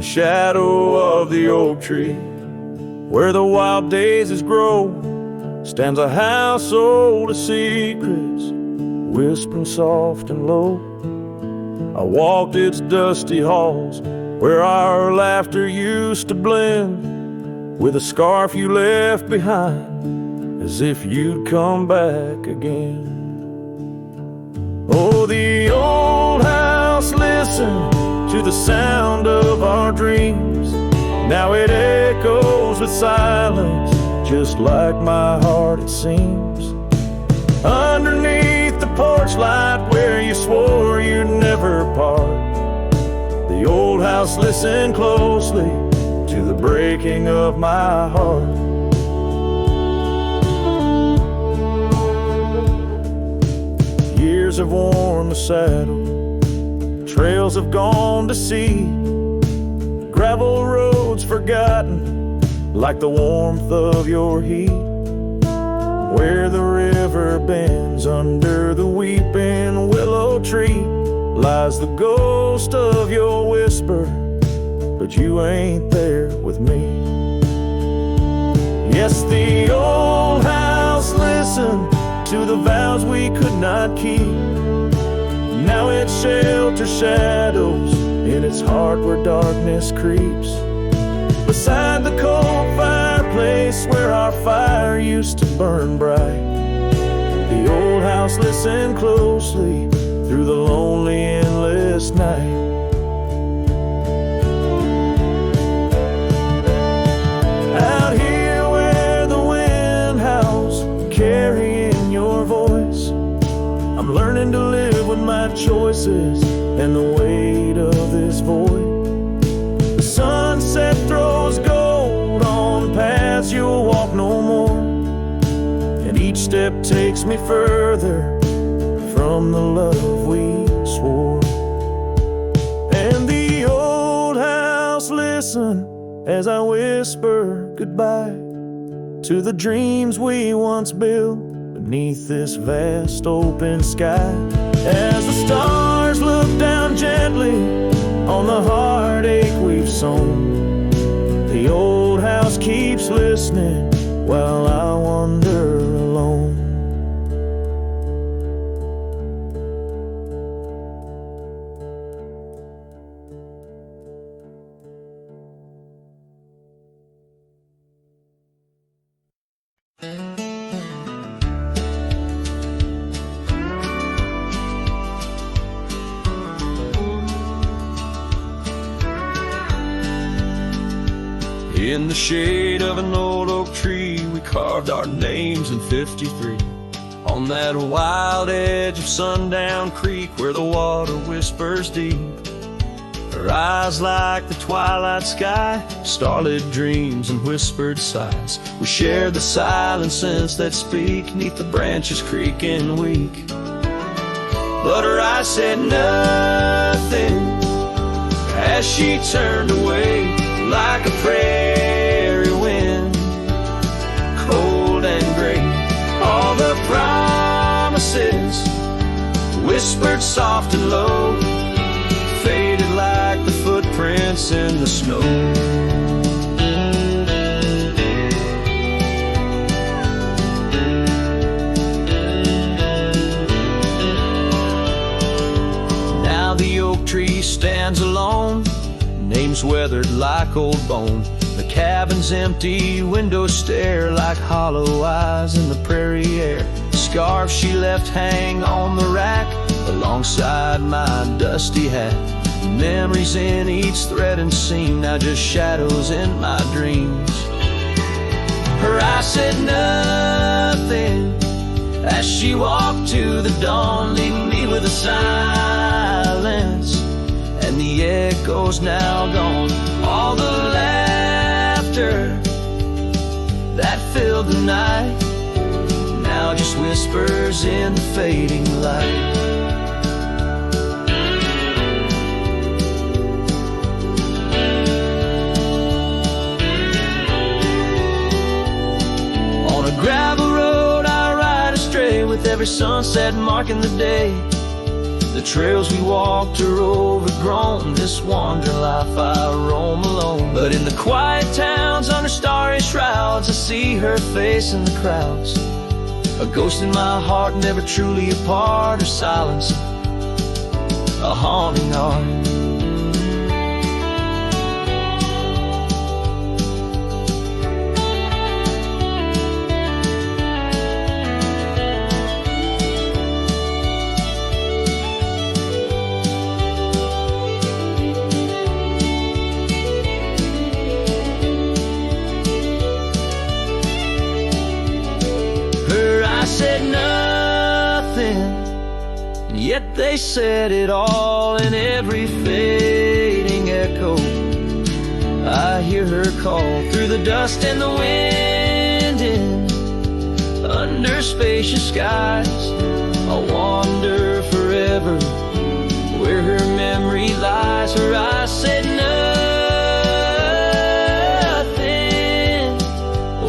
shadow of the oak tree, where the wild daisies grow, stands a house old of secrets, whispering soft and low. I walked its dusty halls, where our laughter used to blend with a scarf you left behind, as if you'd come back again. Oh, the old house listened to the sound of our dreams. Now it echoes with silence, just like my heart it seems. Underneath the porch light where you swore you'd never part, the old house listened closely to the breaking of my heart. Years have worn the saddle, trails have gone to seed, gravel roads forgotten like the warmth of your heat. Where the river bends under the weeping willow tree lies the ghost of your whisper, but you ain't there with me. Yes, the old house listened to the vows we could not keep. Now it shelters shadows in its heart where darkness creeps. Beside the cold fireplace where our fire used to burn bright, the old house listened closely through the lonely endless night. Out here where the wind howls, carrying your voice, I'm learning to live with my choices and the weight of this void. The sunset throws gold on paths you'll walk no more, and each step takes me further from the love we swore. And the old house listen as I whisper goodbye to the dreams we once built beneath this vast open sky. As the stars look down gently on the heartache we've sown, the old house keeps listening while I wander alone. In the shade of an old oak tree, we carved our names in 53. On that wild edge of Sundown Creek where the water whispers deep, her eyes like the twilight sky, starlit dreams and whispered sighs. We shared the silences that speak neath the branches creaking weak. But her eyes said nothing as she turned away, like a prairie wind, cold and gray. All the promises whispered soft and low, faded like the footprints in the snow. Now the oak tree stands alone, names weathered like old bone. The cabin's empty, windows stare like hollow eyes in the prairie air. The scarf she left hang on the rack alongside my dusty hat. Memories in each thread and seam, now just shadows in my dreams. Her eyes said nothing as she walked to the dawn, leaving me with a silence and the echoes now gone. All the laughter that filled the night now just whispers in the fading light. On a gravel road I ride astray, with every sunset marking the day. The trails we walked are overgrown. This wandering life I roam alone. But in the quiet towns under starry shrouds, I see her face in the crowds. A ghost in my heart, never truly apart. Her silence, a haunting art. Said nothing, yet they said it all in every fading echo. I hear her call through the dust and the wind, in under spacious skies. I'll wander forever where her memory lies. Her eyes said nothing,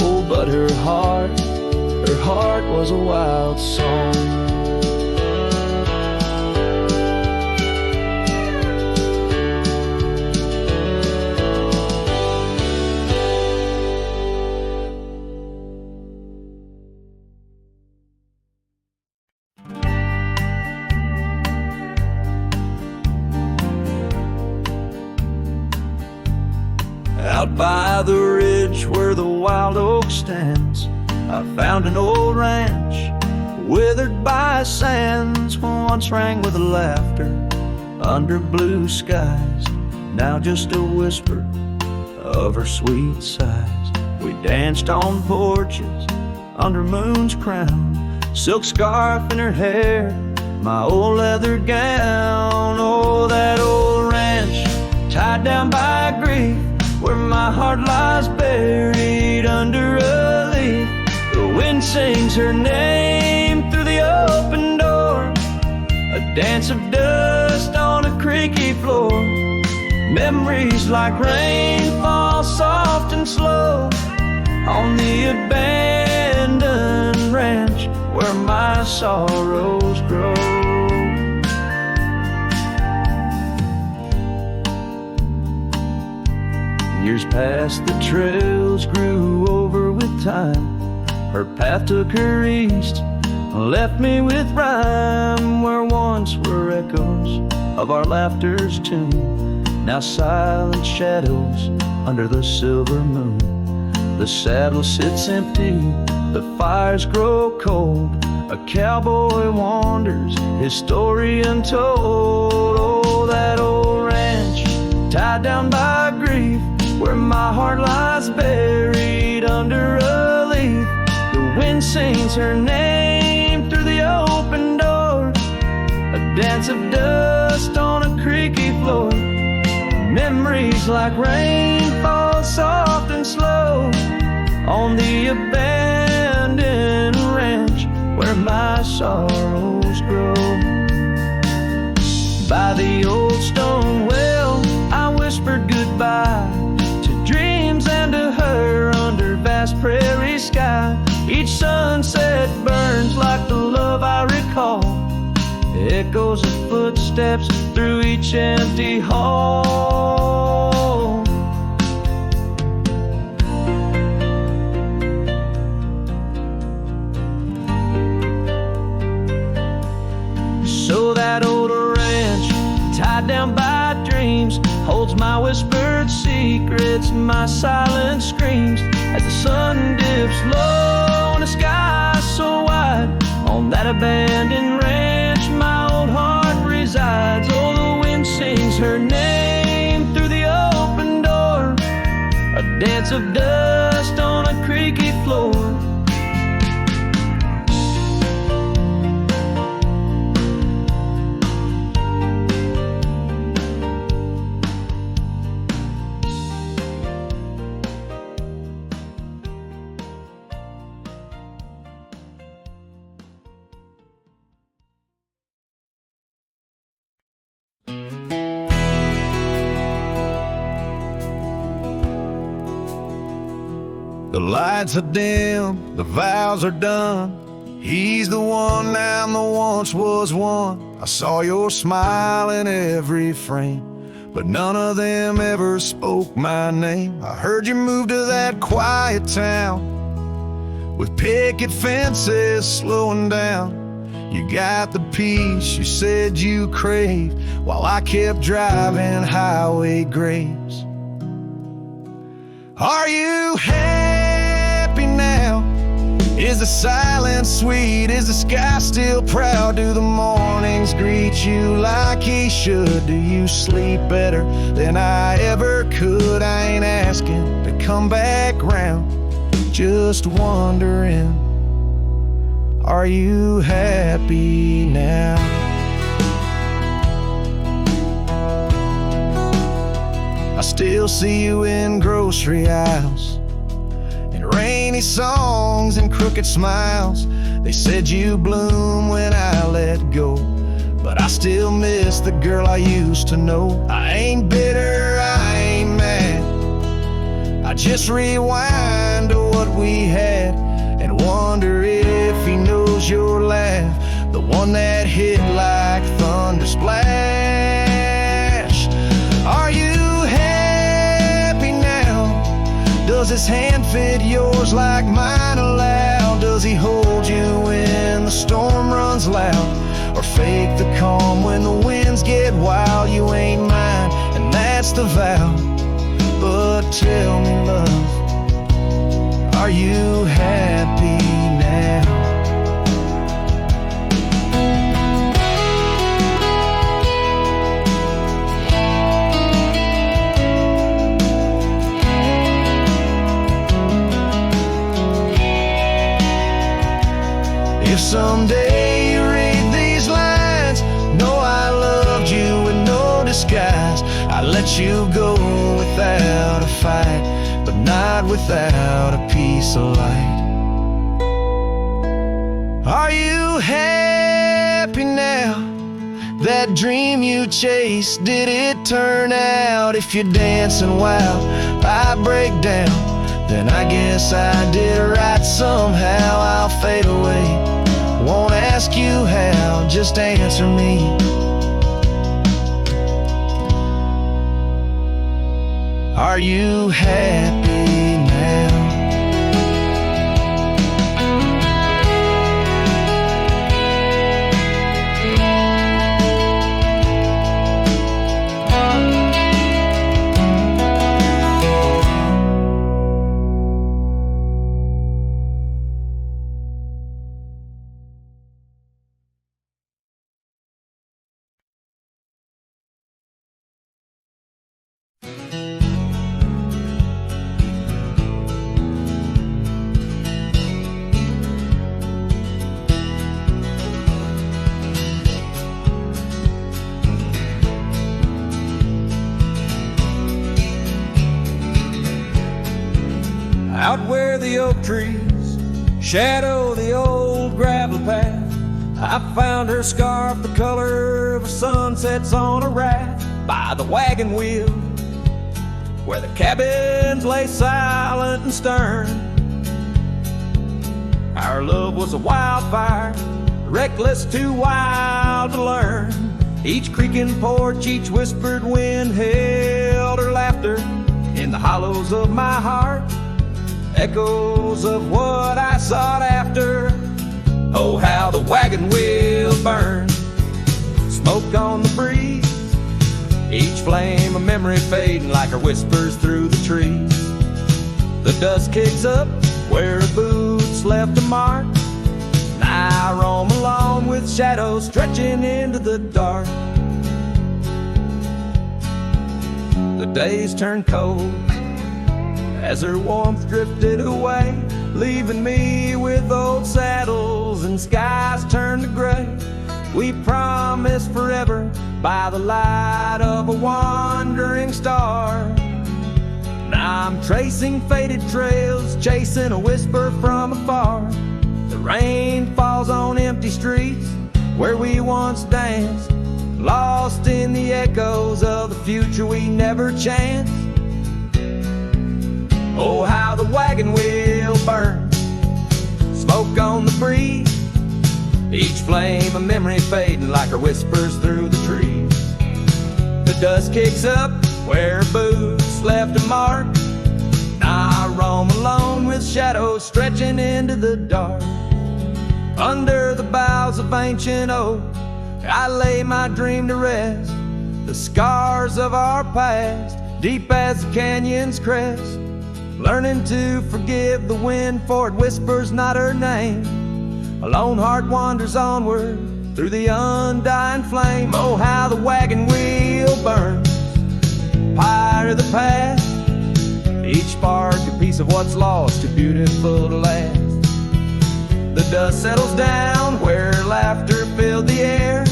oh, but her heart was a wild song. Out by the ridge where the wild oak stands, I found an old ranch, withered by sands, once rang with laughter under blue skies, now just a whisper of her sweet sighs. We danced on porches under moon's crown, silk scarf in her hair, my old leather gown. Oh, that old ranch, tied down by grief, where my heart lies buried under a leaf. The wind sings her name through the open door, a dance of dust on a creaky floor. Memories like rain fall soft and slow on the abandoned ranch where my sorrows grow. Years passed, the trails grew over with time. Her path took her east, left me with rhyme, where once were echoes of our laughter's tune, now silent shadows under the silver moon. The saddle sits empty, the fires grow cold, a cowboy wanders, his story untold. Oh, that old ranch, tied down by grief, where my heart lies buried under a leaf. The wind sings her name through the open door, a dance of dust on a creaky floor. Memories like rain fall soft and slow on the abandoned ranch where my sorrows grow. By the old stone well, I whispered goodbye to dreams and to her under vast prairie sky. Each sunset burns like the love I recall, echoes of footsteps through each empty hall. So that old ranch, tied down by dreams, holds my whispered secrets, my silent screams, as the sun dips low in a sky so wide. On that abandoned ranch my old heart resides. Oh, the wind sings her name through the open door, a dance of dust on a creaky floor. The lights are dim, the vows are done. He's the one, I'm the one once was one. I saw your smile in every frame, but none of them ever spoke my name. I heard you moved to that quiet town with picket fences slowing down. You got the peace you said you craved while I kept driving highway graves. Are you happy now? Is the silence sweet? Is the sky still proud? Do the mornings greet you like he should? Do you sleep better than I ever could? I ain't asking to come back round, just wondering, are you happy now? I still see you in grocery aisles, in rainy songs and crooked smiles. They said you bloom when I let go, but I still miss the girl I used to know. I ain't bitter, I ain't mad, I just rewind to what we had and wonder if he knows your laugh, the one that hit like thunder splash. Are you happy now? Does his hand fit yours like mine allow? Does he hold you when the storm runs loud, or fake the calm when the winds get wild? You ain't mine, and that's the vow. But tell me, love, are you happy now? If someday you read these lines, know I loved you with no disguise. I let you go without a fight, but not without a piece of light. Are you happy now? That dream you chased, did it turn out? If you're dancing wild, I break down, then I guess I did right somehow. I'll fade away, won't ask you how, just answer me. Are you happy now? Out where the oak trees shadow the old gravel path, I found her scarf the color of sunsets on a raft by the wagon wheel, where the cabins lay silent and stern. Our love was a wildfire, reckless, too wild to learn. Each creaking porch, each whispered wind held her laughter in the hollows of my heart, echoes of what I sought after. Oh, how the wagon wheel burned, smoke on the breeze, each flame a memory fading like her whispers through the trees. The dust kicks up where her boots left a mark, and I roam along with shadows stretching into the dark. The days turn cold as her warmth drifted away, leaving me with old saddles and skies turned to gray. We promised forever by the light of a wandering star. Now I'm tracing faded trails, chasing a whisper from afar. The rain falls on empty streets where we once danced, lost in the echoes of the future we never chanced. Oh, how the wagon wheel burns, smoke on the breeze, each flame a memory fading like her whispers through the trees. The dust kicks up where boots left a mark. I roam alone with shadows stretching into the dark. Under the boughs of ancient oak, I lay my dream to rest. The scars of our past, deep as the canyon's crest. Learning to forgive the wind, for it whispers not her name. A lone heart wanders onward through the undying flame. Oh, how the wagon wheel burns, pyre of the past. Each spark a piece of what's lost, too beautiful to last. The dust settles down where laughter filled the air.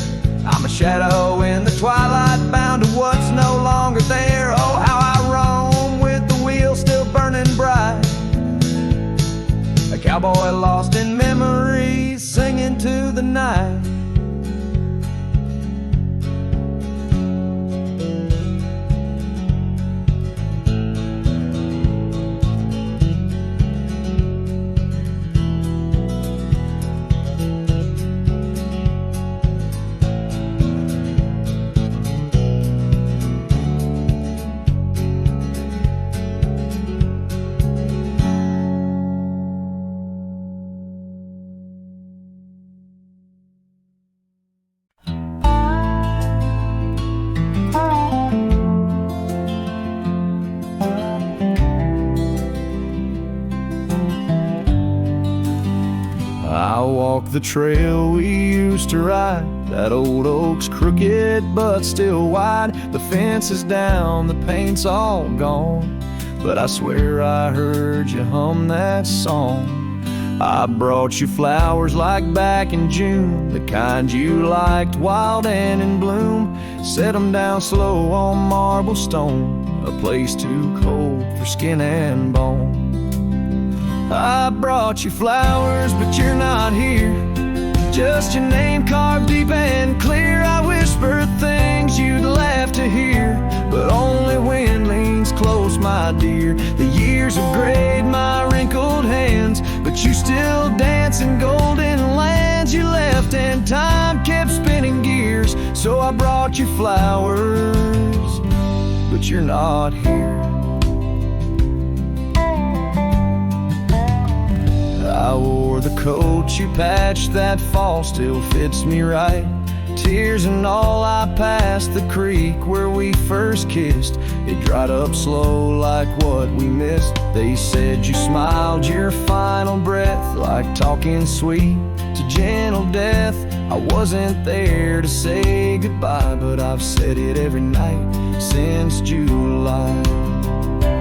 I'm a shadow in the twilight, bound to what's no longer there. Oh, how I roam with the wheel still burning bright. A cowboy lost in memories, singing to the night. The trail we used to ride, that old oak's crooked but still wide. The fence is down, the paint's all gone, but I swear I heard you hum that song. I brought you flowers like back in June, the kind you liked, wild and in bloom. Set 'em down slow on marble stone, a place too cold for skin and bone. I brought you flowers, but you're not here. Just your name carved deep and clear. I whisper things you'd laugh to hear, but only when leans close, my dear. The years have grayed my wrinkled hands, but you still dance in golden lands you left, and time kept spinning gears. So I brought you flowers, but you're not here. I wore the coat you patched that fall, still fits me right. Tears and all, I passed the creek where we first kissed. It dried up slow like what we missed. They said you smiled your final breath, like talking sweet to gentle death. I wasn't there to say goodbye, but I've said it every night since July.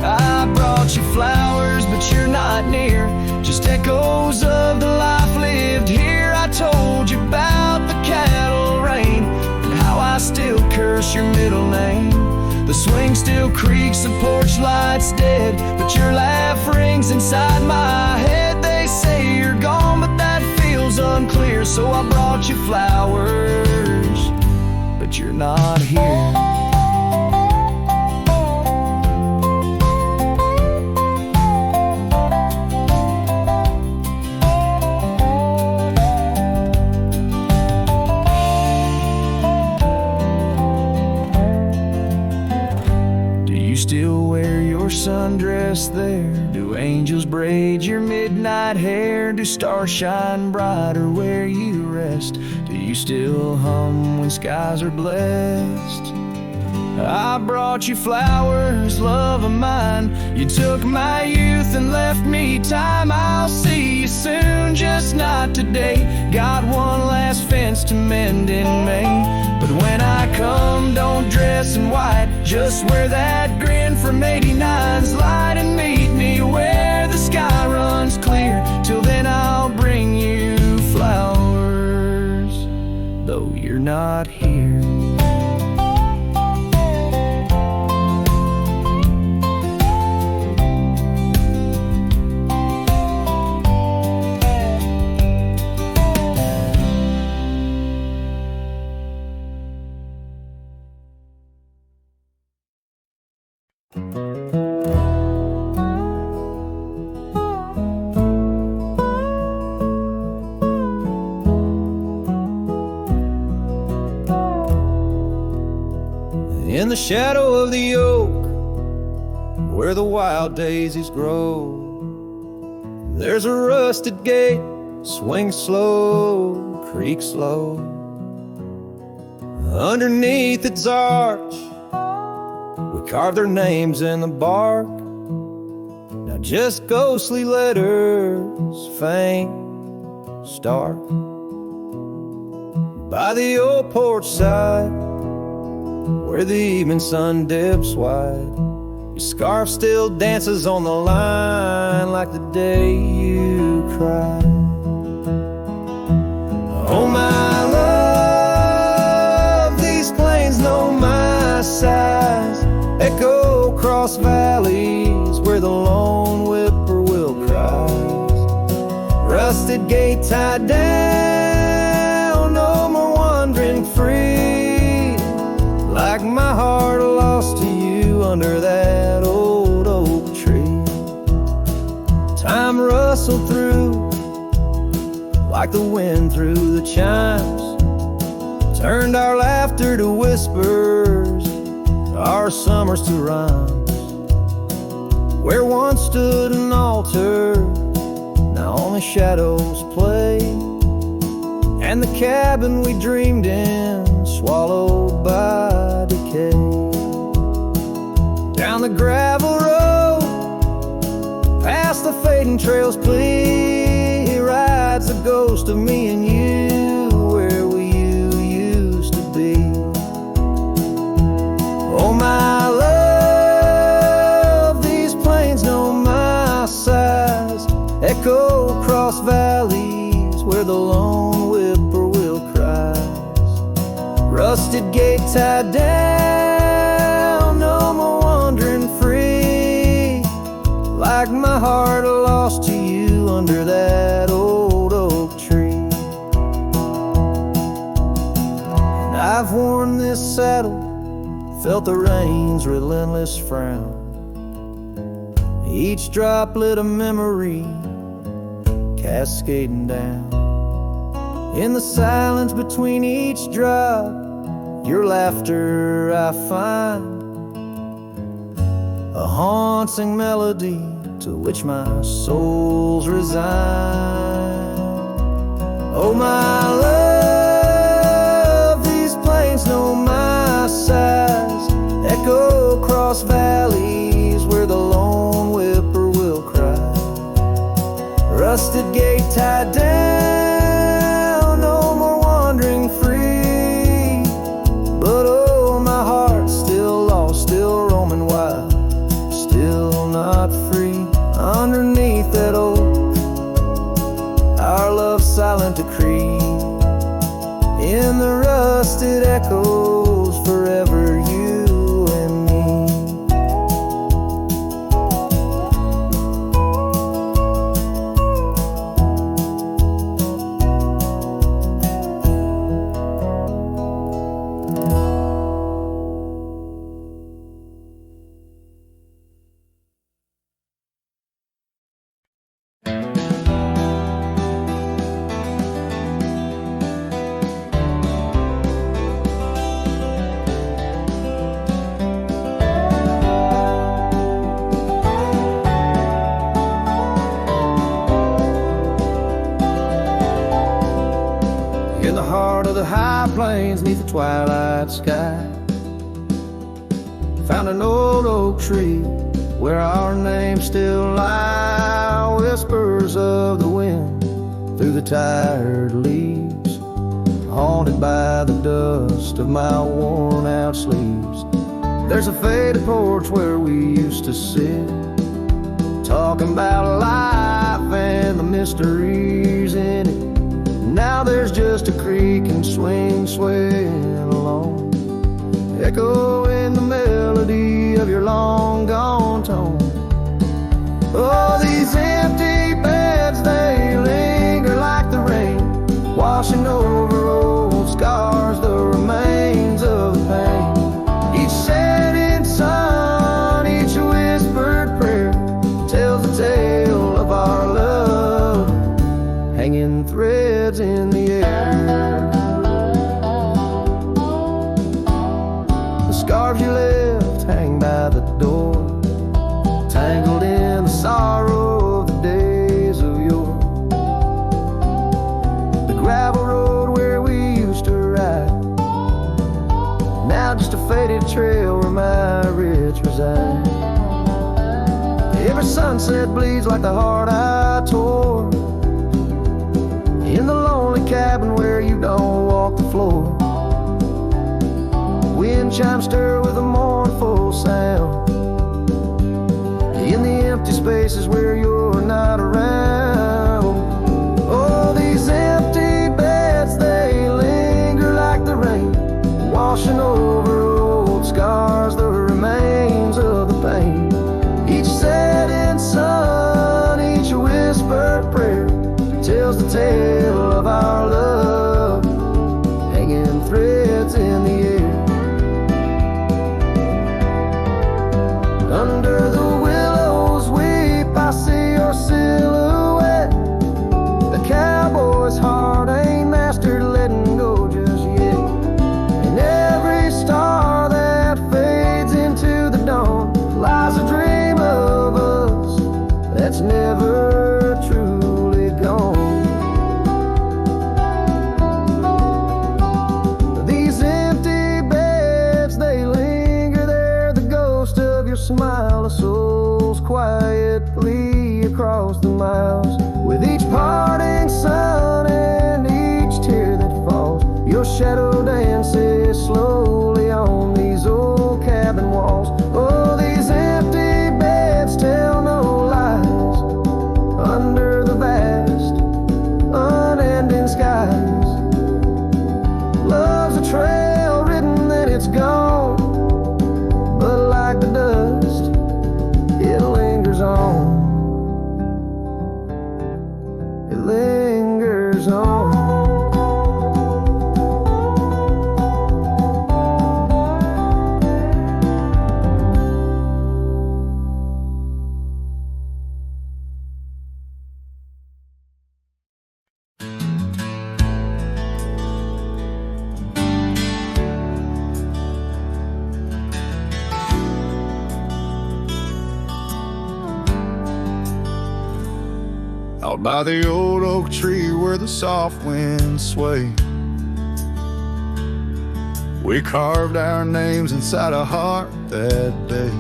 I brought you flowers, but you're not near. Just echoes of the life lived here. I told you about the cattle rain and how I still curse your middle name. The swing still creaks, the porch light's dead, but your laugh rings inside my head. They say you're gone, but that feels unclear. So I brought you flowers, but you're not here. Still wear your sundress there? Do angels braid your midnight hair? Do stars shine brighter where you rest? Do you still hum when skies are blessed? I brought you flowers, love of mine. You took my youth and left me time. I'll see you soon, just not today. Got one last fence to mend in May. But when I come, don't dress in white. Just wear that grin from 89's light and meet me where the sky runs clear. Till then I'll bring you flowers, though you're not here. in the shadow of the oak, where the wild daisies grow. There's a rusted gate, swing slow, creak slow. Underneath its arch, we carve their names in the bark. Now just ghostly letters, faint, stark. By the old porch side, where the evening sun dips wide, your scarf still dances on the line like the day you cried. Oh my love, these plains know my size. Echo across valleys where the lone whippoorwill cries. Rusted gate tied down, no more wandering free, like my heart lost to you under that old oak tree. Time rustled through like the wind through the chimes, turned our laughter to whispers, our summers to rhymes. Where once stood an altar, now only shadows play, and the cabin we dreamed in swallowed by decay. Down the gravel road, past the fading trails plea, rides the ghost of me and you, where you used to be. Oh my love, these plains know my size. Echo across valleys where the lone whippoorwill cries. Rusted gate tied down, no more wandering free, like my heart lost to you under that old oak tree. And I've worn this saddle, felt the rain's relentless frown, each droplet of memory cascading down. In the silence between each drop, your laughter I find, a haunting melody to which my soul's resigned. Oh my love, these plains know my size. Echo across valleys where the lone whippoorwill cries. Rusted gate tied down, no more wandering free, but oh, my heart's still lost, still roaming wild, still not free. Underneath that oak, our love's silent decree, in the rusted echoes forever you and me. In the heart of the high plains, neath the twilight sky, found an old oak tree where our names still lie. Whispers of the wind through the tired leaves, haunted by the dust of my worn out sleeves. There's a faded porch where we used to sit, talking about life and the mysteries in it. Now there's just a creak and swing swaying along, echoing the melody of your long gone tone. Oh, these empty beds, they linger like the rain, washing over old scars, the remains of the pain. Each setting sun, each whispered prayer tells the tale of our love, hanging threads in the air. The scarves you trail where my rich reside. Every sunset bleeds like the heart I tore in the lonely cabin where you don't walk the floor. Wind chimes stir with a mournful sound in the empty spaces where you're not around. Oh, these empty beds, they linger like the rain, washing over old scars, the remains of the pain. Each setting sun, each whispered prayer tells the tale of our love, hanging threads in the air. Under the willows weep, I see your silhouette. The cowboy's heart ain't mastered letting go just yet. And every star that fades into the dawn lies a dream of us that's never truly gone. These empty beds, they linger there, the ghost of your smile, a soul's quietly across the miles. With each parting sun and each tear that falls, your shadow dances slowly on these old cabin walls. Oh, these empty beds tell no lies under the vast, unending skies. Love's a trail written and it's gone, but like the dust, it lingers on. It lingers on. Out by the old oak tree where the soft winds sway, we carved our names inside a heart that day.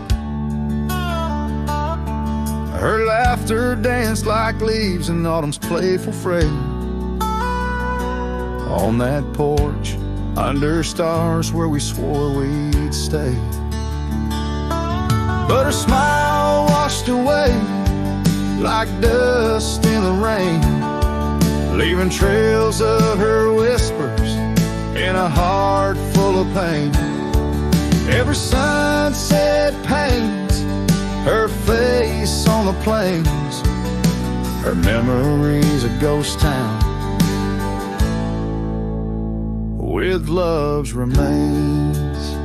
Her laughter danced like leaves in autumn's playful fray. On that porch, under stars where we swore we'd stay. But her smile washed away like dust in the rain, leaving trails of her whispers in a heart full of pain. Every sunset paints her face on the plains, her memories a ghost town with love's remains.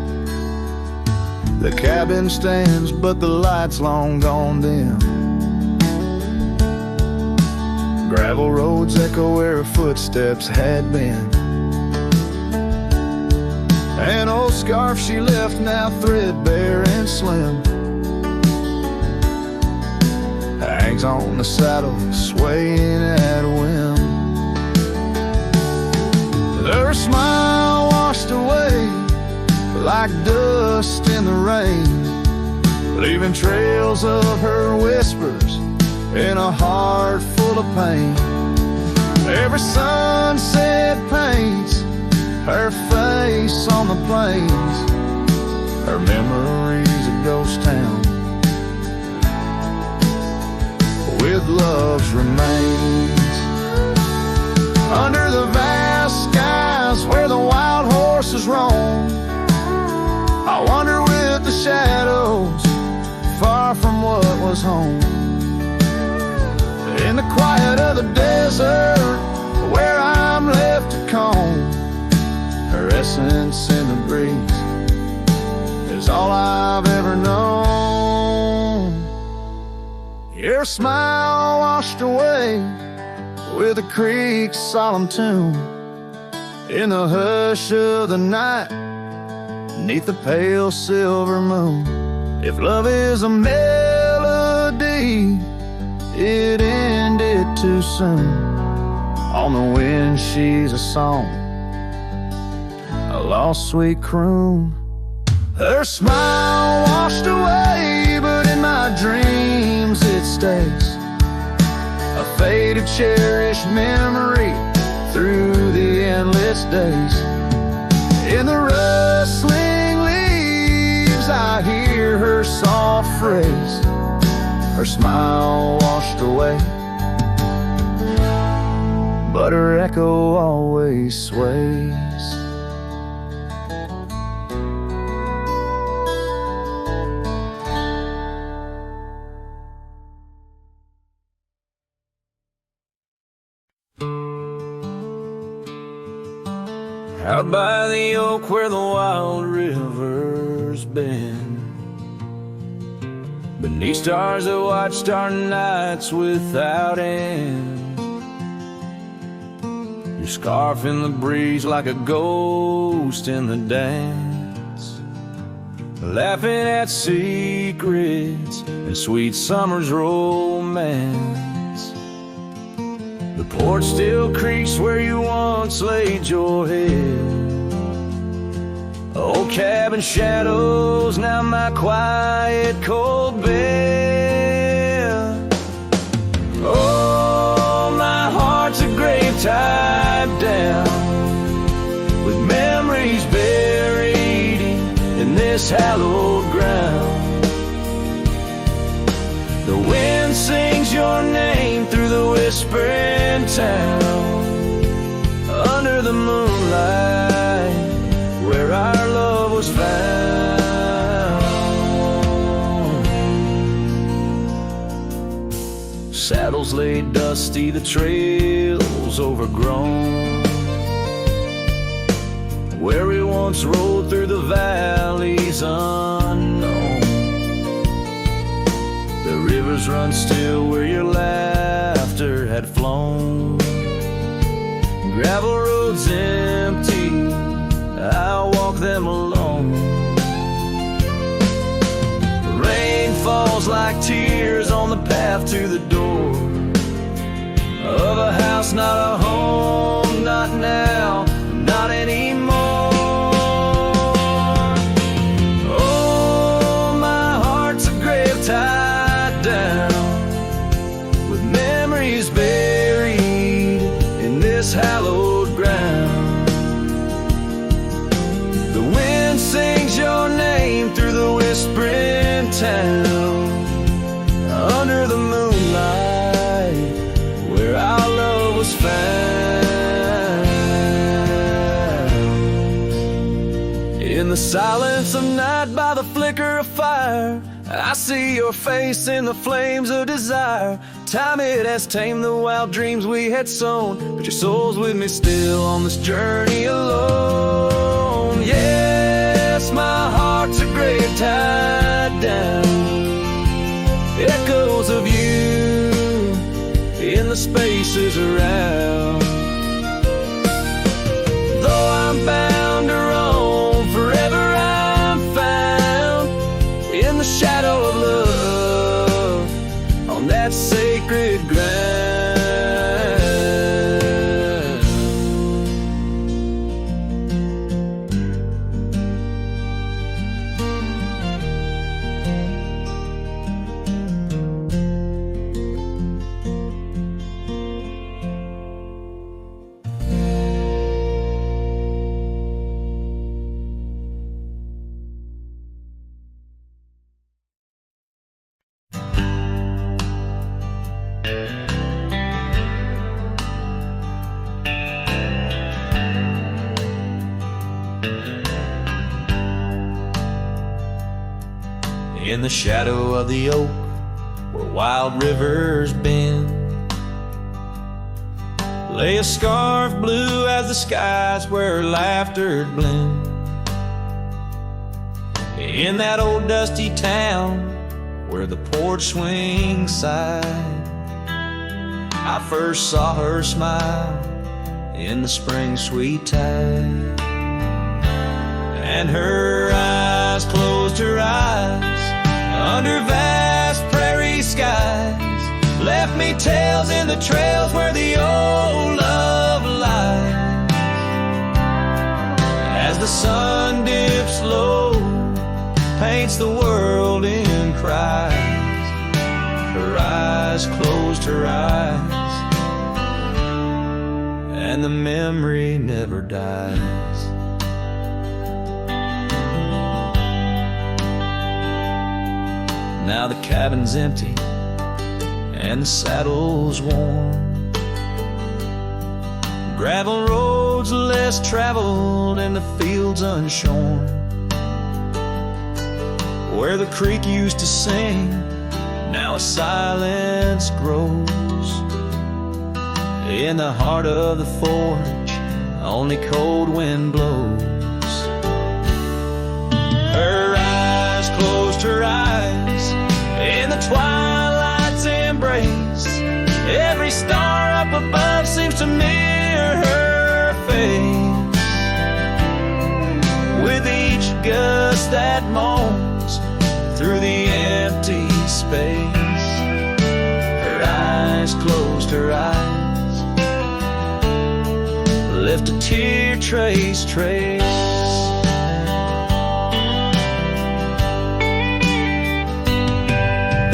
The cabin stands, but the light's long gone dim. Gravel roads echo where her footsteps had been. An old scarf she left now threadbare and slim hangs on the saddle, swaying at a whim. Her smile washed away like dust in the rain, leaving trails of her whispers in a heart full of pain. Every sunset paints her face on the plains, her memories a ghost town with love's remains. Under the vast skies where the wild horses roam, I wander with the shadows, far from what was home. In the quiet of the desert, where I'm left to comb, her essence in the breeze is all I've ever known. Your smile washed away with the creek's solemn tune, in the hush of the night, neath the pale silver moon. If love is a melody, it ended too soon. On the wind she's a song, a lost sweet croon, Her smile washed away, but in my dreams it stays, a faded, cherished memory through the endless days. In the rustling leaves I hear her soft phrase, her smile washed away, but her echo always sways. Out by the oak where the wild river's been, beneath stars that watched our nights without end, your scarf in the breeze like a ghost in the dance, laughing at secrets and sweet summer's romance. The porch still creaks where you once laid your head, old cabin shadows, now my quiet cold bed. Oh, my heart's a grave tied down, with memories buried in this hallowed ground. The wind sings your name through the whispering town, under the moonlight where our love was found. Saddles laid dusty, the trails overgrown, where we once rode through the valleys unknown. The rivers run still where your laughter had flown, gravel roads empty, I'll walk them alone. Rain falls like tears on the path to the door of a house, not a home, not now, not anymore. Oh, my heart's a grave tied down, with memories buried in this hallowed ground. The wind sings your name through the whispering town, under the moonlight where our love was found. In the silence of night by the flicker of fire, I see your face in the flames of desire. Time it has tamed the wild dreams we had sown, but your soul's with me still on this journey alone. Yes, my heart's a grave tied down, echoes of you in the spaces around. Though I'm bound to roam, forever I'm found in the shadow of love on that sacred ground. In the shadow of the oak where wild rivers bend, lay a scarf blue as the skies where laughter blend. In that old dusty town where the porch swings sighed, I first saw her smile in the spring sweet tide, and her eyes closed her eyes under vast prairie skies, left me tales in the trails where the old love lies. As the sun dips low paints the world in cries. Her eyes closed her eyes, and the memory never dies. Now the cabin's empty and the saddle's worn. Gravel roads less traveled and the fields unshorn. Where the creek used to sing, now a silence grows. In the heart of the forge, only cold wind blows. Her eyes closed her eyes in the twilight's embrace. Every star up above seems to mirror her face. With each gust that moans through the empty space, her eyes closed her eyes, left a tear trace.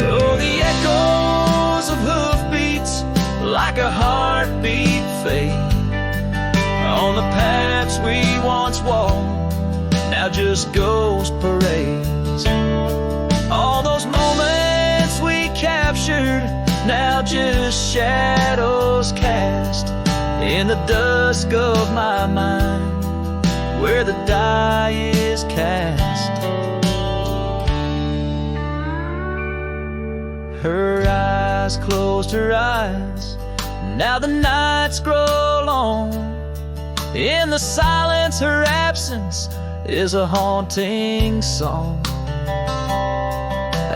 Oh, the echoes of hoofbeats like a heartbeat fade on the paths we once walked, now just ghost parades. All those moments we captured, now just shadows cast in the dusk of my mind, where the die is cast. Her eyes closed her eyes, now the nights grow long. In the silence, her absence is a haunting song.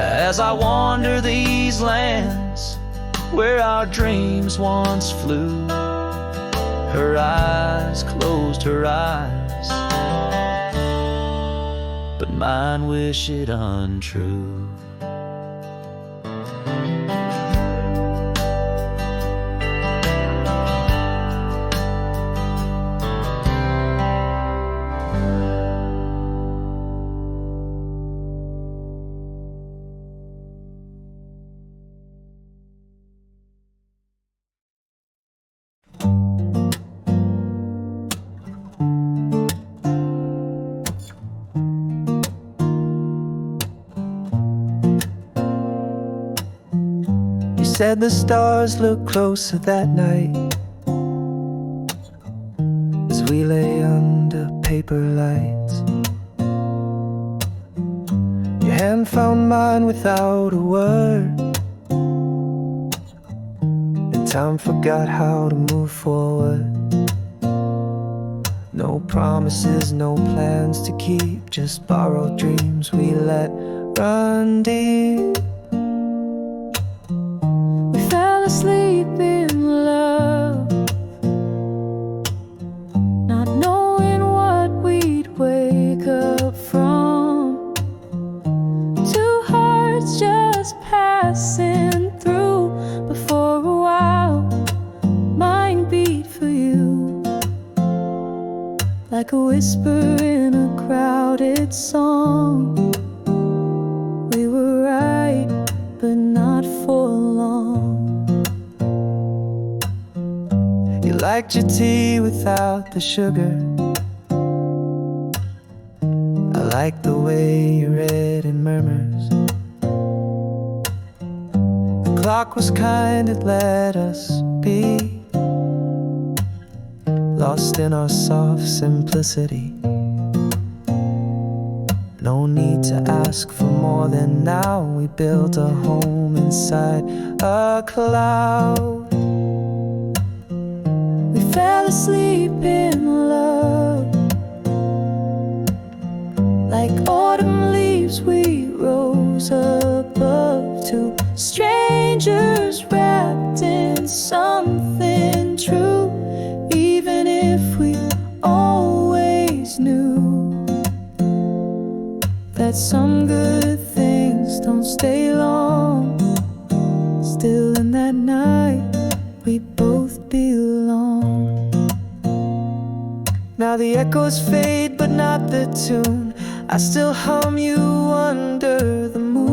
As I wander these lands where our dreams once flew, her eyes closed her eyes, but mine wish it untrue. Said the stars looked closer that night as we lay under paper lights. Your hand found mine without a word, and time forgot how to move forward. No promises, no plans to keep, just borrowed dreams we let run deep. Asleep in love, not knowing what we'd wake up from. Two hearts just passing through, but for a while mine beat for you, like a whisper in a crowded song. We were right, but not for long. You liked your tea without the sugar. I liked the way you read in murmurs. The clock was kind, it let us be lost in our soft simplicity. No need to ask for more than now. We built a home inside a cloud. Fell asleep in love, like autumn leaves we rose above. Two strangers wrapped in something true, even if we always knew that some good things don't stay long. Still in that night we both belong. Now the echoes fade, but not the tune. I still hum you under the moon.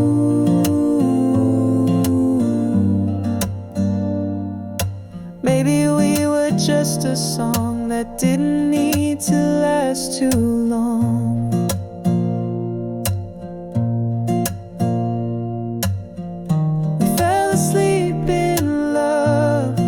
Maybe we were just a song that didn't need to last too long. We fell asleep in love.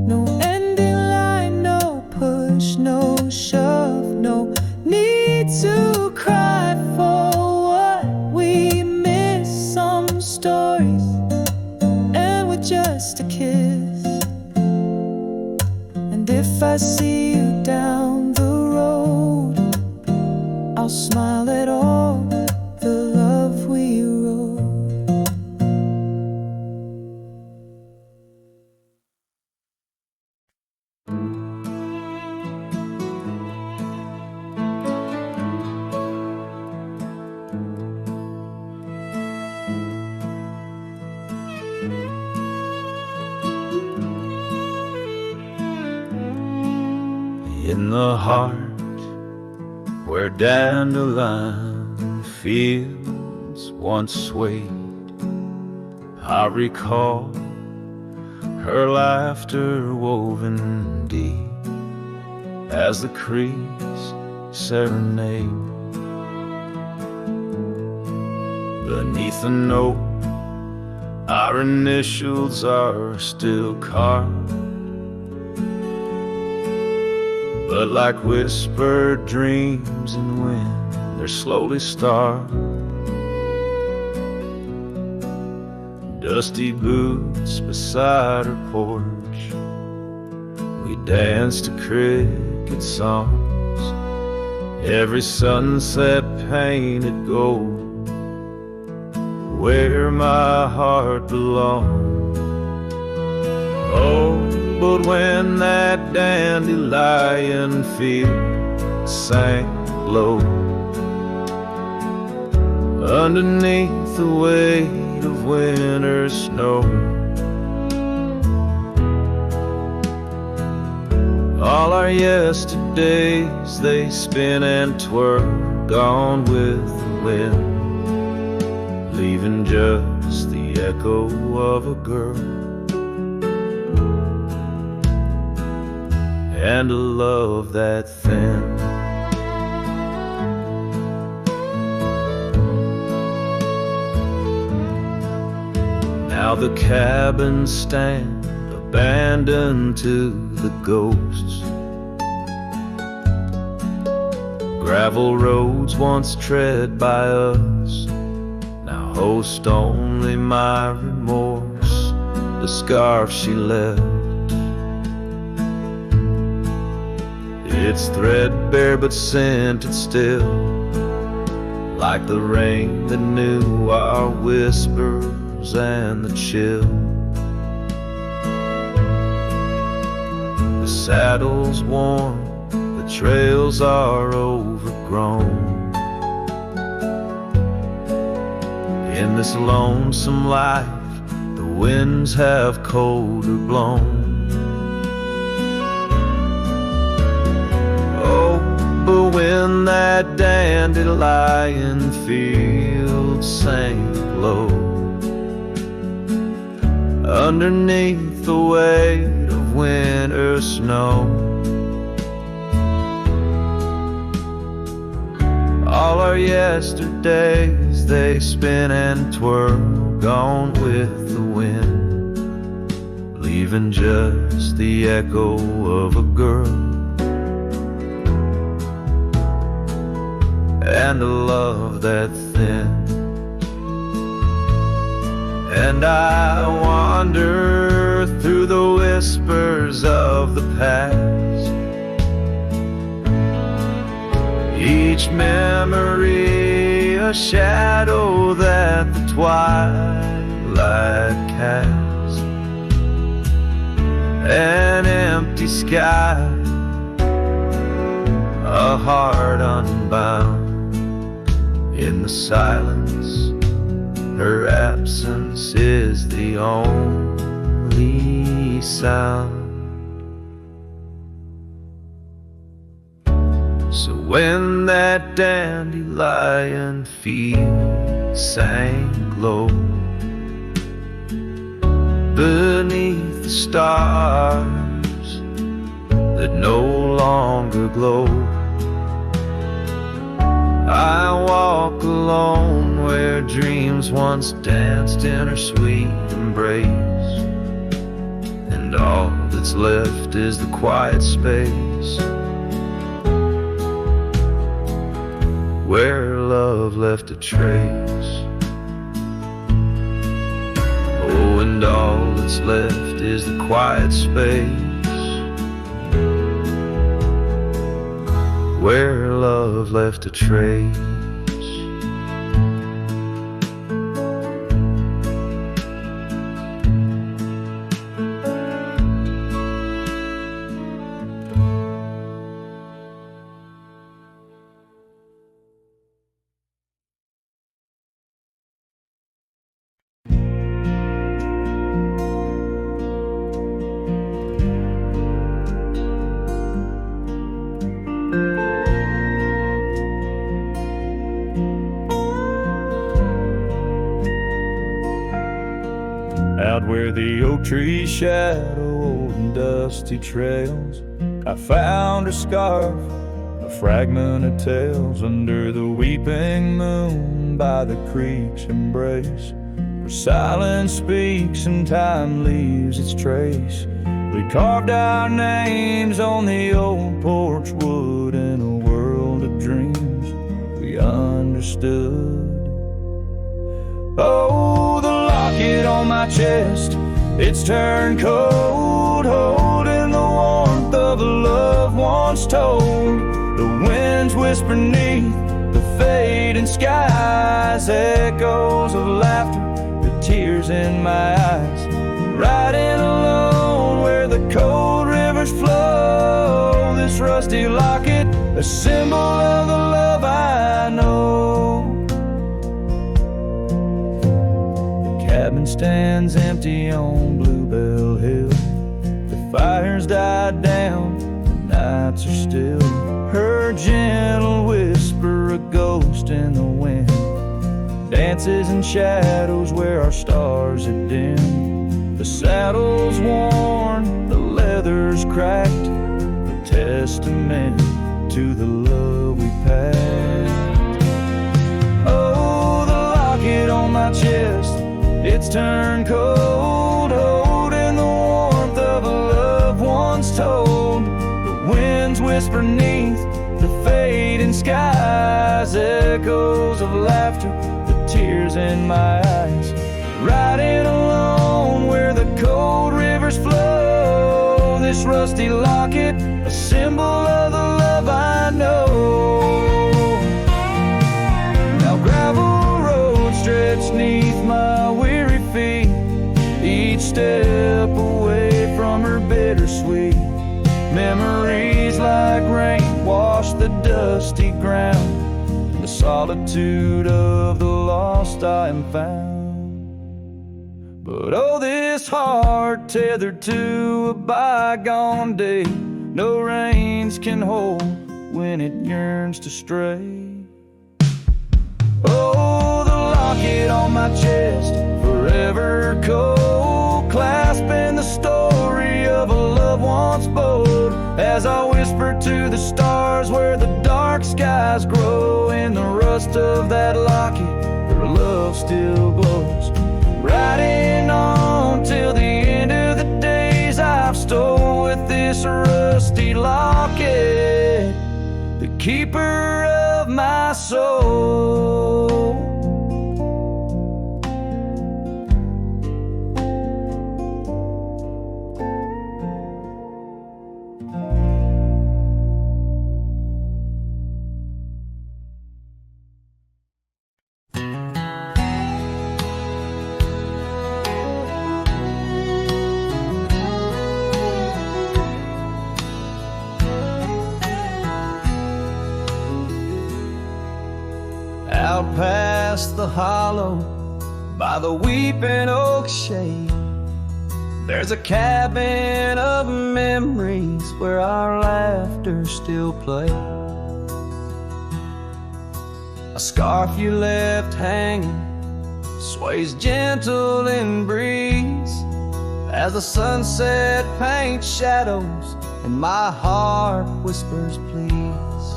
No ending line, no push, no shove, no need to cry for what we miss. Some stories end with just a kiss. And if I see you down the road, I'll smile at all the love we wrote. In the heart where dandelion fields once swayed, I recall her laughter woven deep as the creek's serenade. Beneath a note, our initials are still carved, but like whispered dreams in wind, they're slowly starved. Dusty boots beside her porch, we dance to cricket songs. Every sunset painted gold, where my heart belongs. Oh, but when that dandelion field sank low, underneath the weight of winter snow, all our yesterdays they spin and twirl, gone with the wind, leaving just the echo of a girl and a love that thin. Now the cabins stand abandoned to the ghosts. Gravel roads once tread by us now host only my remorse, the scarf she left. It's threadbare but scented still, like the rain that knew our whispers and the chill. The saddle's worn, the trails are overgrown. In this lonesome life, the winds have colder blown. But when that dandelion field sank low, underneath the weight of winter snow, all our yesterdays they spin and twirl, gone with the wind, leaving just the echo of a girl and a love that thin. And I wander through the whispers of the past, each memory a shadow that the twilight casts, an empty sky, a heart unbound. In the silence, her absence is the only sound. So when that dandelion field sang low beneath the stars that no longer glow, I walk alone where dreams once danced in her sweet embrace, and all that's left is the quiet space where love left a trace. Oh, and all that's left is the quiet space where love left a trace. Out where the oak trees shadow old and dusty trails, I found a scarf, a fragment of tales, under the weeping moon by the creek's embrace, where silence speaks and time leaves its trace. We carved our names on the old porch wood in a world of dreams we understood. Oh, the locket on my chest, it's turned cold, holding the warmth of a love once told. The winds whisper neath the fading skies, echoes of laughter, the tears in my eyes. Riding alone where the cold rivers flow, this rusty locket, a symbol of the love I know. Cabin stands empty on Bluebell Hill. The fire's died down, the nights are still. Her gentle whisper, a ghost in the wind, dances in shadows where our stars are dim. The saddle's worn, the leather's cracked, a testament to the love we packed. Oh, the locket on my chest, it's turned cold, holding the warmth of a love once told. The winds whisper neath the fading skies, echoes of laughter, the tears in my eyes. Riding alone where the cold rivers flow, this rusty locket, a symbol of the love I know. Now gravel roads stretch neath my weary feet, each step away from her bittersweet. Memories like rain wash the dusty ground, in the solitude of the lost I am found. But oh, this heart tethered to a bygone day, no reins can hold when it yearns to stray. Oh, the locket on my chest, forever cold, clasping the story of a love once bold. As I whisper to the stars where the dark skies grow, in the rust of that locket, her love still glows. Riding on till the end of the days I've stole with this rusty locket, the keeper of my soul. Out past the hollow by the weeping oak shade, there's a cabin of memories where our laughter still plays. A scarf you left hanging sways gentle in breeze as the sunset paints shadows and my heart whispers please.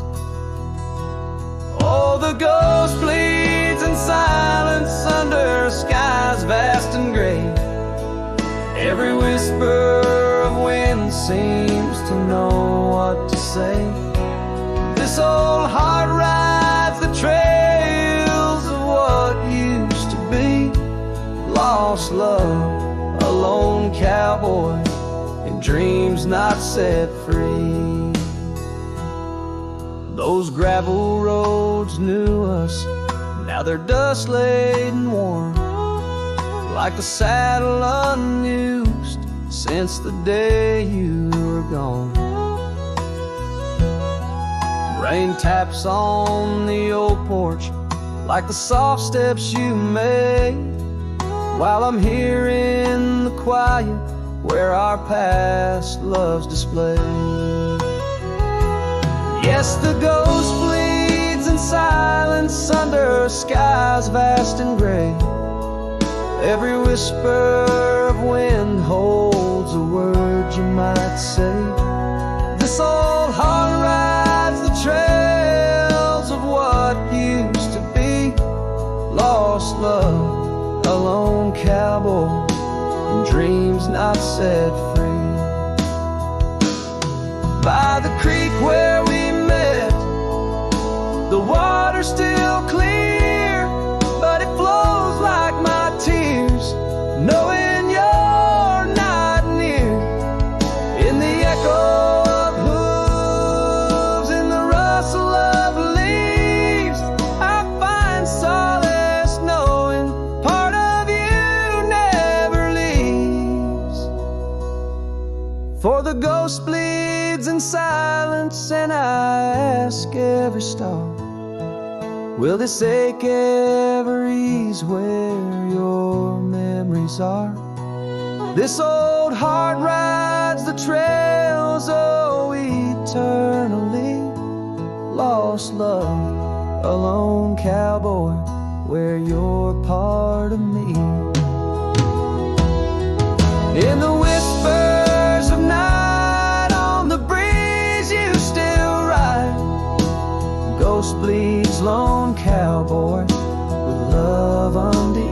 Oh, the ghost bleeds in silence under skies vast and gray. Every whisper of wind seems to know what to say. This old heart rides the trails of what used to be. Lost love, a lone cowboy, and dreams not set free. Those gravel roads knew us, now they're dust laid and worn, like the saddle unused since the day you were gone. Rain taps on the old porch like the soft steps you made, while I'm here in the quiet where our past love's displayed. Yes, the ghost bleeds in silence under skies vast and gray. Every whisper of wind holds a word you might say. This old heart rides the trails of what used to be. Lost love, a lone cowboy, and dreams not set free. By the creek where we met, the water's still clear, but it flows like my tears, knowing you're not near. In the echo of hooves, in the rustle of leaves, I find solace knowing part of you never leaves. For the ghost bleeds in silence, and I ask every star, will this ache ever ease where your memories are? This old heart rides the trails, oh, eternally. Lost love, a lone cowboy, where you're part of me. In the whispers of night, on the breeze you still ride. Ghost bleeds, lone cowboy, with love undenied.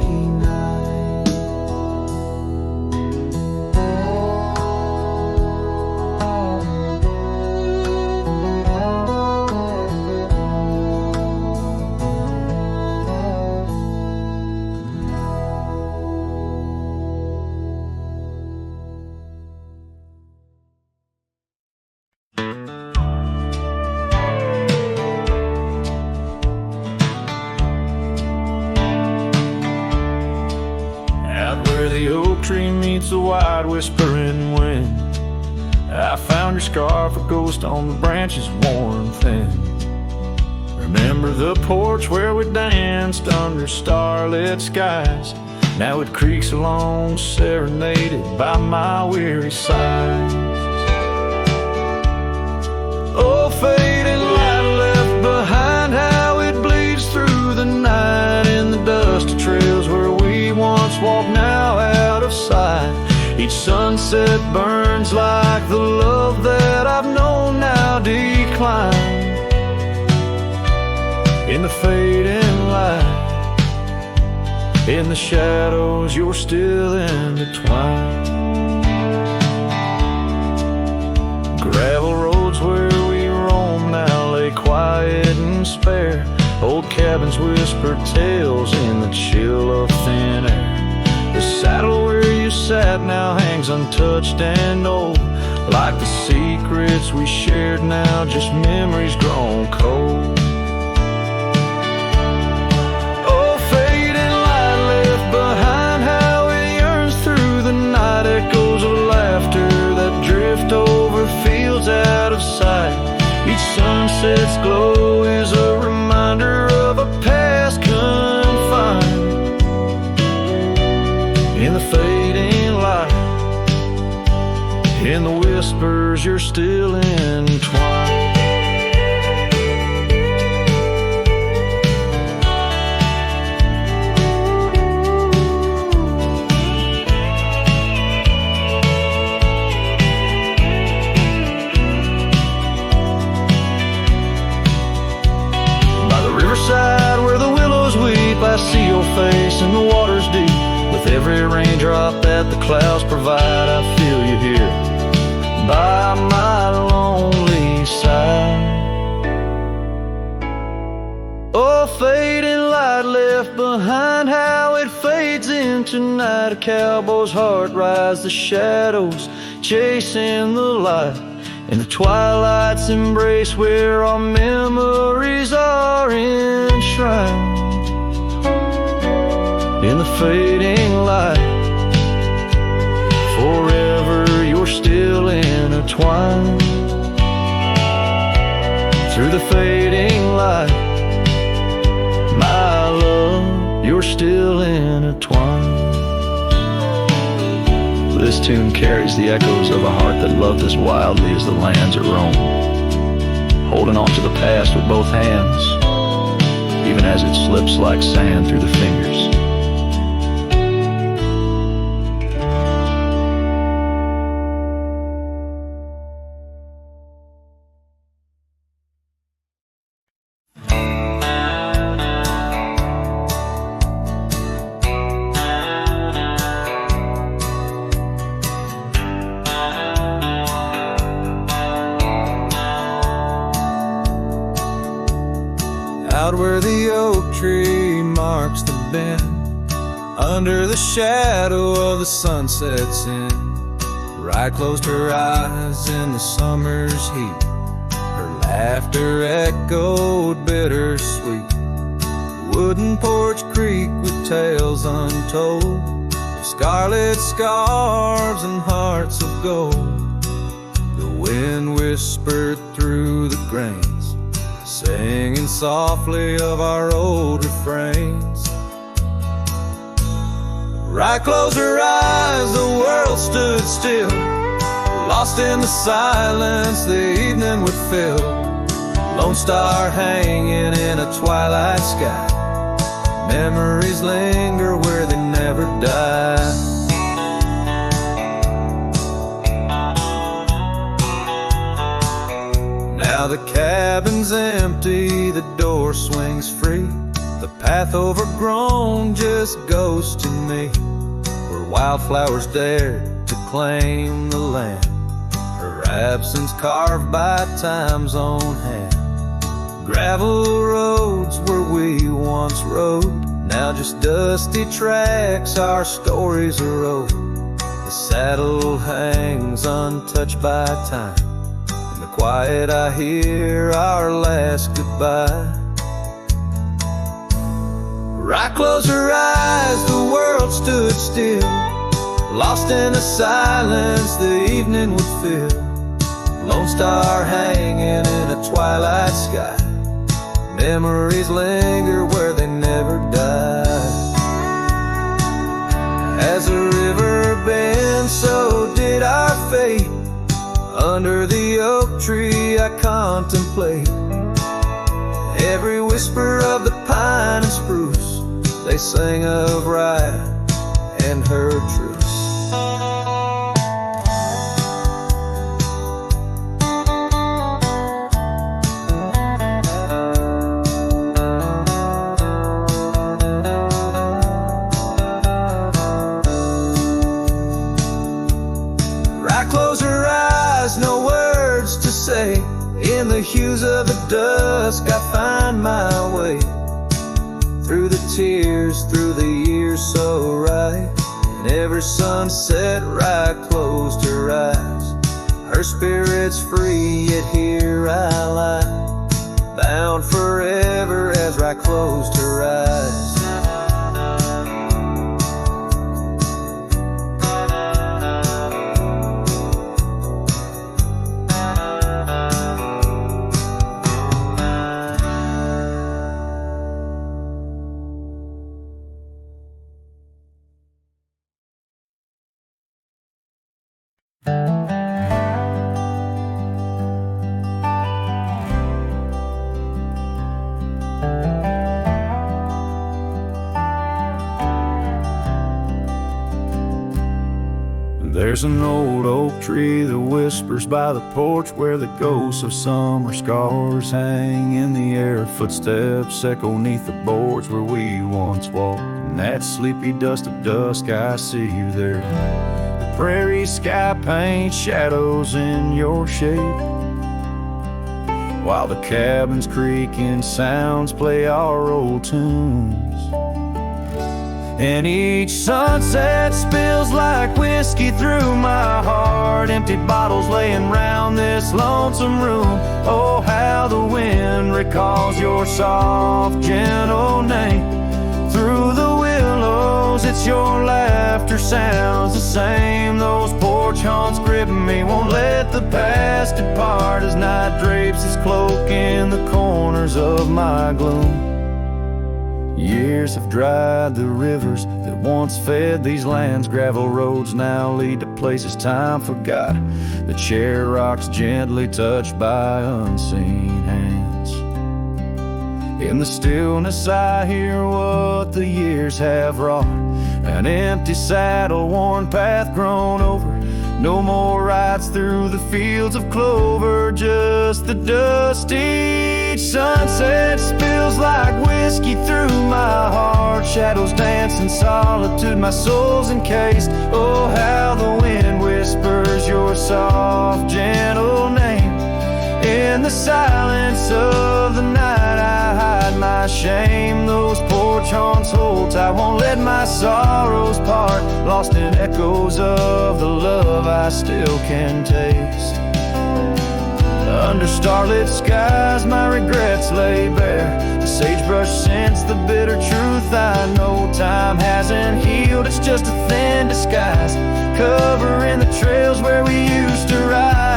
Tree meets the wide whispering wind, I found your scarf, a ghost on the branches worn thin. Remember the porch where we danced under starlit skies, now it creaks along, serenaded by my weary sighs. Oh, fading light left behind, how it bleeds through the night in the dusty trails where we once walked, now out of sight. Each sunset burns like the love that I've known now decline. In the fading light, in the shadows, you're still intertwined. Gravel roads where we roam now lay quiet and spare. Old cabins whisper tales in the chill of thin air. The saddle where you sat now hangs untouched and old, like the secrets we shared now just memories grown cold. Oh, fading light left behind, how it yearns through the night. Echoes of laughter that drift over fields out of sight. Each sunset's glow is a reminder of a past confined. In the fading light, in the whispers, you're still entwined. see your face in the water's deep. With every raindrop that the clouds provide, I feel you here by my lonely side. Oh, fading light left behind, how it fades into night. A cowboy's heart rides the shadows, chasing the light. In the twilight's embrace where our memories are enshrined. In the fading light, forever you're still intertwined. Through the fading light, my love, you're still intertwined. This tune carries the echoes of a heart that loved as wildly as the lands it roamed, holding on to the past with both hands, even as it slips like sand through the fingers. Out where the oak tree marks the bend, under the shadow of the sun sets in, Rye closed her eyes in the summer's heat. Her laughter echoed bittersweet. Wooden porch creak with tales untold, scarlet scarves and hearts of gold. The wind whispered through the grains, singing softly of our old refrains. Rye closed her eyes, the world stood still, lost in the silence the evening would fill. Lone star hanging in a twilight sky, memories linger where they never die. Now the cabin's empty, the door swings free. The path overgrown just goes to me, where wildflowers dared to claim the land. Her absence carved by time's own hand. Gravel roads where we once rode, now just dusty tracks, our stories erode. The saddle hangs untouched by time. In the quiet I hear our last goodbye. Rye closed her eyes, the world stood still, lost in the silence the evening would fill. Lone star hanging in a twilight sky, memories linger where they never die. As the river bends, so did our fate. Under the oak tree I contemplate every whisper of the pine and spruce. They sang of Rye and her truce. Rye closed her eyes, no words to say. In the hues of the dusk I find my way, through the tears, through the years so right. And every sunset Rye closed her eyes. Her spirit's free, yet here I lie, bound forever as Rye closed her eyes. There's an old oak tree that whispers by the porch, where the ghosts of summer scars hang in the air. Footsteps echo neath the boards where we once walked. In that sleepy dust of dusk, I see you there. The prairie sky paints shadows in your shape, while the cabin's creaking sounds play our old tunes. And each sunset spills like whiskey through my heart. Empty bottles laying round this lonesome room. Oh, how the wind recalls your soft, gentle name. Through the willows, it's your laughter sounds the same. Those porch haunts grip me, won't let the past depart, as night drapes its cloak in the corners of my gloom. Years have dried the rivers that once fed these lands. Gravel roads now lead to places time forgot. The chair rocks gently touched by unseen hands. In the stillness I hear what the years have wrought. An empty saddle, worn path grown over. No more rides through the fields of clover, just the dust. Each sunset spills like whiskey through my heart. Shadows dance in solitude, my soul's encased. Oh, how the wind whispers your soft, gentle name. In the silence of the night I hide my shame. Those porch haunts hold tight, won't let my sorrows part. Lost in echoes of the love I still can taste. Under starlit skies my regrets lay bare. The sagebrush scents the bitter truth I know. Time hasn't healed, it's just a thin disguise, covering the trails where we used to ride.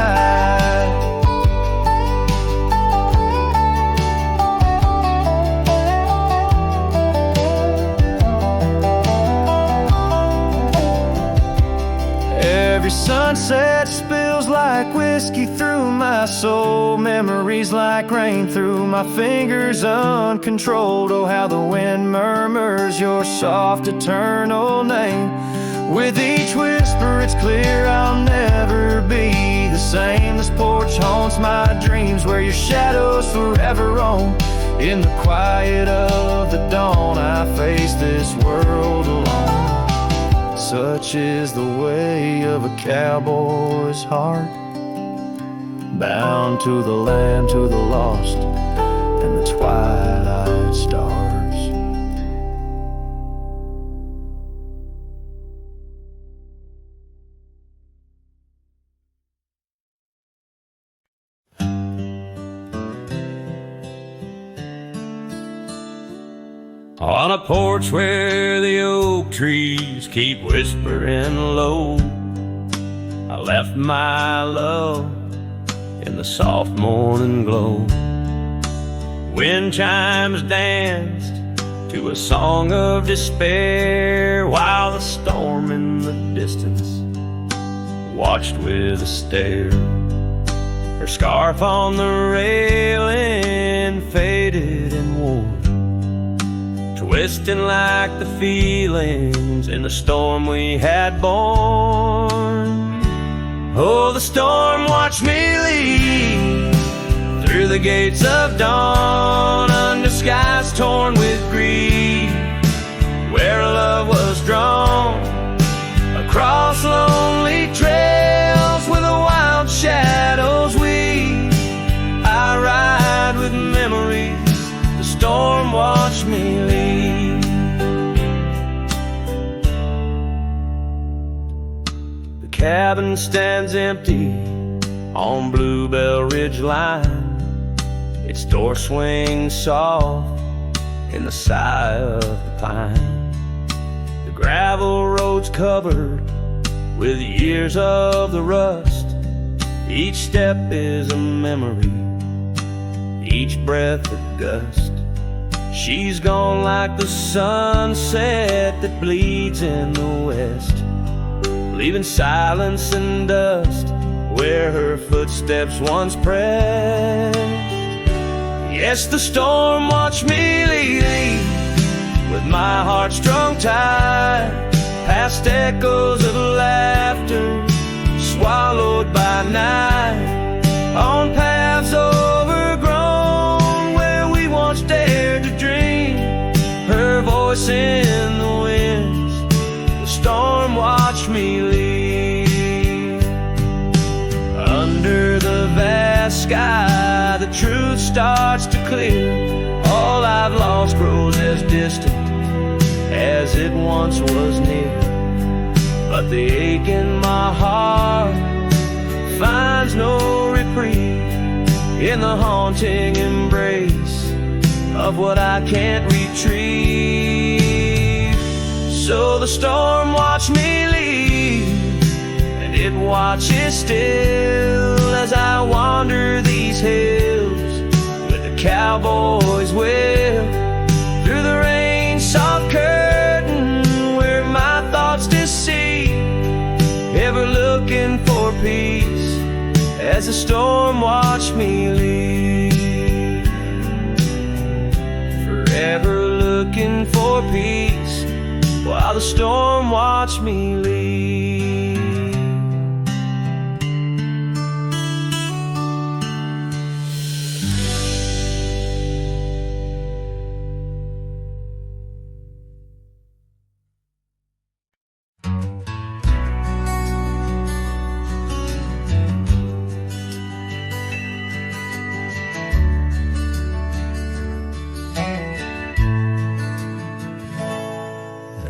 Every sunset spills like whiskey through my soul. Memories like rain through my fingers uncontrolled. Oh, how the wind murmurs your soft eternal name. With each whisper it's clear I'll never be the same. This porch haunts my dreams, where your shadows forever roam. In the quiet of the dawn I face this world alone. Such is the way of a cowboy's heart, bound to the land, to the lost, and the twilight stars. On a porch where the oak trees keep whispering low, I left my love in the soft morning glow. Wind chimes danced to a song of despair, while the storm in the distance watched with a stare. Her scarf on the railing faded and wore, twisting like the feelings in the storm we had borne. Oh, the storm watched me leave through the gates of dawn, under skies torn with grief, where love was drawn. Across lonely trails where the wild shadows weave, I ride with memories the storm watched me leave. The cabin stands empty on Bluebell Ridge line. Its door swings soft in the sigh of the pine. The gravel road's covered with years of the rust. Each step is a memory, each breath a gust. She's gone like the sunset that bleeds in the west, leaving silence and dust where her footsteps once pressed. Yes, the storm watched me leave with my heart strung tight, past echoes of laughter swallowed by night, on paths overgrown where we once dared to dream. Her voice in the winds, the storm watched me leave. Under the vast sky, the truth starts to clear. All I've lost grows as distant as it once was near. But the ache in my heart finds no reprieve in the haunting embrace of what I can't retrieve. So the storm watched me leave, and it watches still as I wander these hills with the cowboy's will. Through the rain soft curtain where my thoughts deceive, ever looking for peace as the storm watched me leave. Forever looking for peace while the storm watched me leave.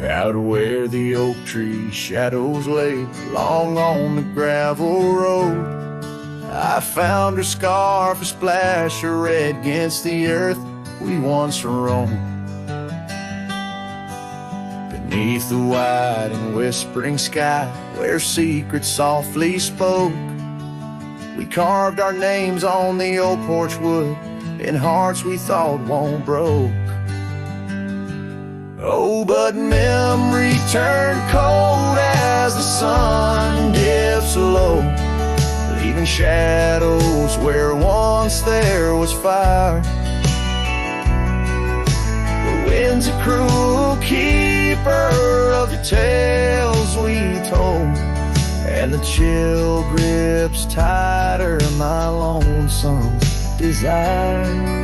Out where the oak tree shadows lay long on the gravel road, I found her scarf, a splash of red against the earth we once roamed. Beneath the wide and whispering sky where secrets softly spoke, we carved our names on the old porch wood in hearts we thought won't broke. Oh, but memory turned cold as the sun dips low, leaving shadows where once there was fire. The wind's a cruel keeper of the tales we told, and the chill grips tighter my lonesome desire.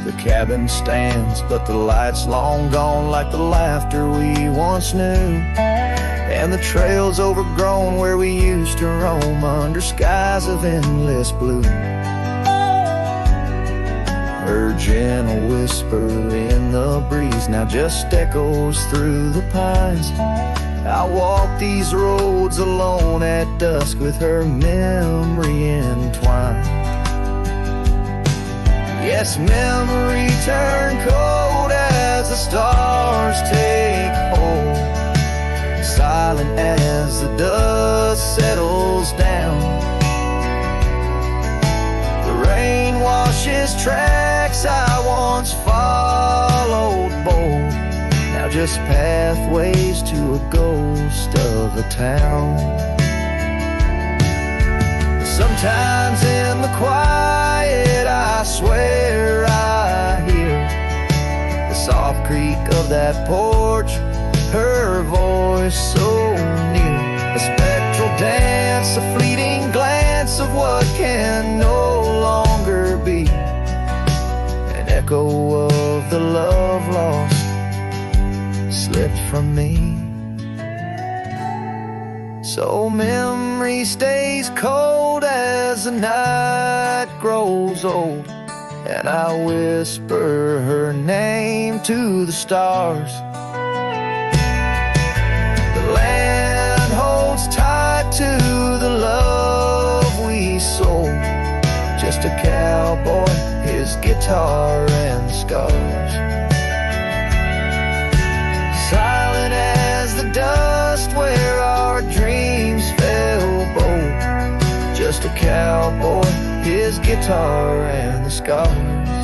The cabin stands, but the light's long gone like the laughter we once knew, and the trail's overgrown where we used to roam under skies of endless blue. Her gentle whisper in the breeze now just echoes through the pines. I walk these roads alone at dusk with her memory entwined. Yes, memory turned cold as the stars take hold, silent as the dust settles down. The rain washes tracks I once followed bold, now just pathways to a ghost of a town. Sometimes in the quiet I swear I hear the soft creak of that porch, her voice so near. A spectral dance, a fleeting glance of what can no longer be, an echo of the love lost slipped from me. So memory stays cold as the night grows old, and I whisper her name to the stars. The land holds tight to the love we sold, just a cowboy, his guitar and scars. Silent as the dust where our dreams fell bold, just a cowboy, his guitar and the scars.